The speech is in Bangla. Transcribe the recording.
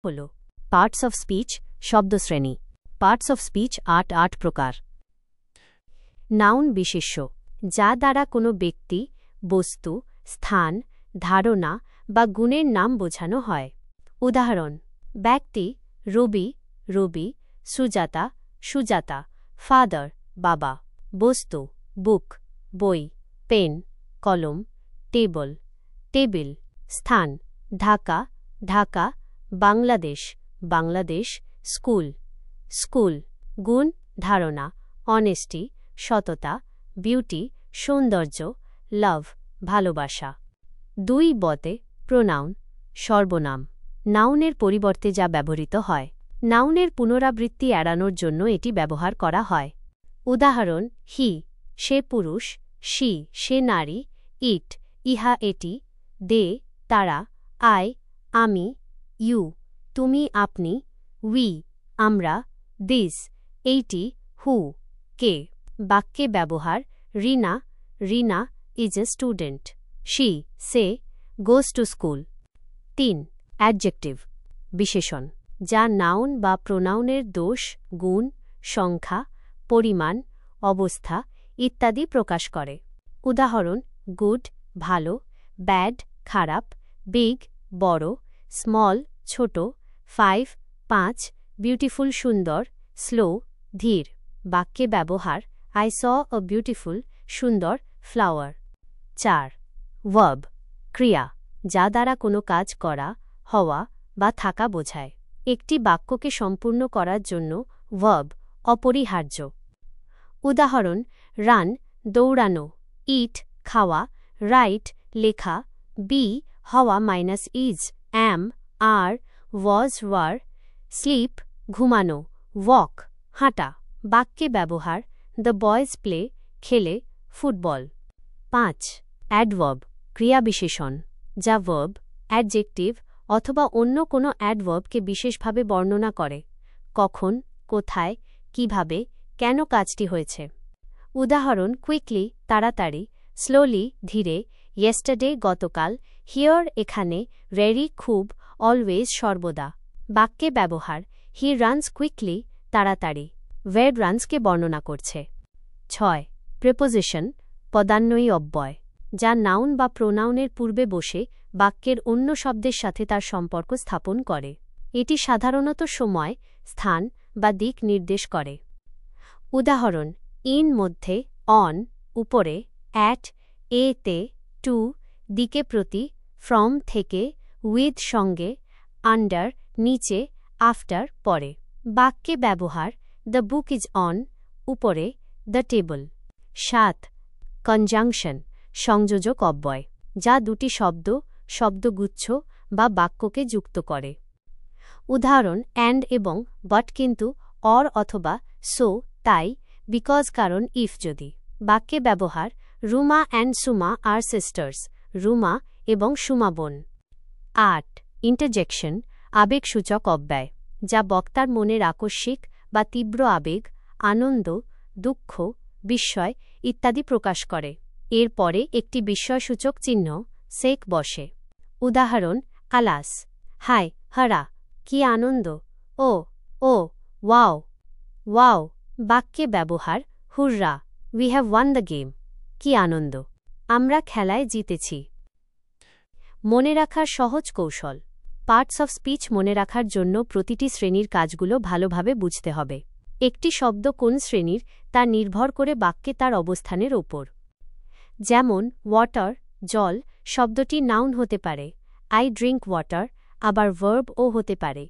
হল পার্টস অফ স্পিচ শব্দশ্রেণী। পার্টস অফ স্পিচ ৮ প্রকার। নাউন বিশেষ্য, যা দ্বারা কোনো ব্যক্তি, বস্তু, স্থান, ধারণা বা গুণের নাম বোঝানো হয়। উদাহরণ: ব্যক্তি রবি, রবি; সুজাতা, সুজাতা; ফাদার, বাবা; বস্তু বুক, বই; পেন, কলম; টেবল, টেবিল; স্থান ঢাকা, ঢাকা; বাংলাদেশ, বাংলাদেশ; স্কুল, স্কুল; গুণ ধারণা, অনেস্টি, সততা; বিউটি সৌন্দর্য, লাভ ভালোবাসা। ২ বতে প্রোনাউন সর্বনাম, নাউনের পরিবর্তে যা ব্যবহৃত হয়। নাউনের পুনরাবৃত্তি এড়ানোর জন্য এটি ব্যবহার করা হয়। উদাহরণ: হি সে পুরুষ, শি সে নারী, ইট ইহা এটি, দে তারা, আই আমি, ইউ তুমি আপনি, উই আমরা, দিস এইটি, হু কে। বাক্যে ব্যবহার: Rina, Rina is a student; she সে গোজ টু স্কুল। ৩ অ্যাডজেক্টিভ বিশেষণ, যা নাউন বা প্রোনাউনের দোষ, গুণ, সংখ্যা, পরিমাণ, অবস্থা ইত্যাদি প্রকাশ করে। উদাহরণ: গুড ভালো, ব্যাড খারাপ, বিগ বড়, স্মল ছোট, ৫ বিউটিফুল সুন্দর, স্লো ধীর। বাক্যে ব্যবহার: আই স আ বিউটিফুল সুন্দর ফ্লাওয়ার। ৪ ভার্ব ক্রিয়া, যা দ্বারা কোনো কাজ করা, হওয়া বা থাকা বোঝায়। একটি বাক্যকে সম্পূর্ণ করার জন্য ভার্ব অপরিহার্য। উদাহরণ: রান দৌড়ানো, ইট খাওয়া, রাইট লেখা, বি হওয়া -is, am are, was were, sleep ঘুমানো, ওয়াক হাঁটা। বাক্যে ব্যবহার: দ্য বয়েজ প্লে খেলে ফুটবল। ৫ অ্যাডভার্ব ক্রিয়াবিশেষণ, যা ভার্ব, অ্যাডজেক্টিভ অথবা অন্য কোনো অ্যাডভার্বকে বিশেষভাবে বর্ণনা করে। কখন, কোথায়, কিভাবে, কেন কাজটি হয়েছে। উদাহরণ: কুইকলি তাড়াতাড়ি, স্লোলি ধীরে, ইয়েস্টারডে গতকাল, হিয়ার এখানে, রেরি খুব, অলওয়েজ সর্বদা। বাক্যে ব্যবহার: হি রানস কুইকলি তাড়াতাড়ি, ওয়েড রানসকে বর্ণনা করছে। ৬ প্রিপোজিশন পদান্বয়ী অব্যয়, যা নাউন বা প্রোনাউনের পূর্বে বসে বাক্যের অন্য শব্দের সাথে তার সম্পর্ক স্থাপন করে। এটি সাধারণত সময়, স্থান বা দিক নির্দেশ করে। উদাহরণ: ইন মধ্যে, অন উপরে, অ্যাট এতে, টু দিকে প্রতি, ফ্রম থেকে, উইথ সঙ্গে, আন্ডার নিচে, আফটার পরে। বাক্যে ব্যবহার: দ্য বুক ইজ অন উপরে, দ্য টেবল। ৭ কনজাংশন সংযোজক অব্যয়, যা দুটি শব্দ, শব্দগুচ্ছ বা বাক্যকে যুক্ত করে। উদাহরণ: অ্যান্ড এবং, বাট কিন্তু, অর অথবা, সো তাই, বিকজ কারণ, ইফ যদি। বাক্যে ব্যবহার: Ruma and Suma are sisters, Ruma এবং সুমা বোন। ৮ ইন্টারজেকশন আবেগসূচক অব্যয়, যা বক্তার মনের আকস্মিক বা তীব্র আবেগ, আনন্দ, দুঃখ, বিস্ময় ইত্যাদি প্রকাশ করে। এর পরে একটি বিস্ময়সূচক চিহ্ন সেক বসে। উদাহরণ: আলাস হায় হরা কি আনন্দ, ও ও ওয়াও ওয়াও। বাক্যে ব্যবহার: হুররা we have one the game, কি আনন্দ আমরা খেলায় জিতেছি। মনে রাখার সহজ কৌশল। পার্টস অফ স্পিচ মনে রাখার জন্য প্রতিটি শ্রেণীর কাজগুলো ভালোভাবে বুঝতে হবে। একটি শব্দ কোন শ্রেণীর তা নির্ভর করে বাক্যে তার অবস্থানের ওপর। যেমন ওয়াটার জল শব্দটি নাউন হতে পারে, আই ড্রিঙ্ক ওয়াটার, আবার ভার্বও হতে পারে,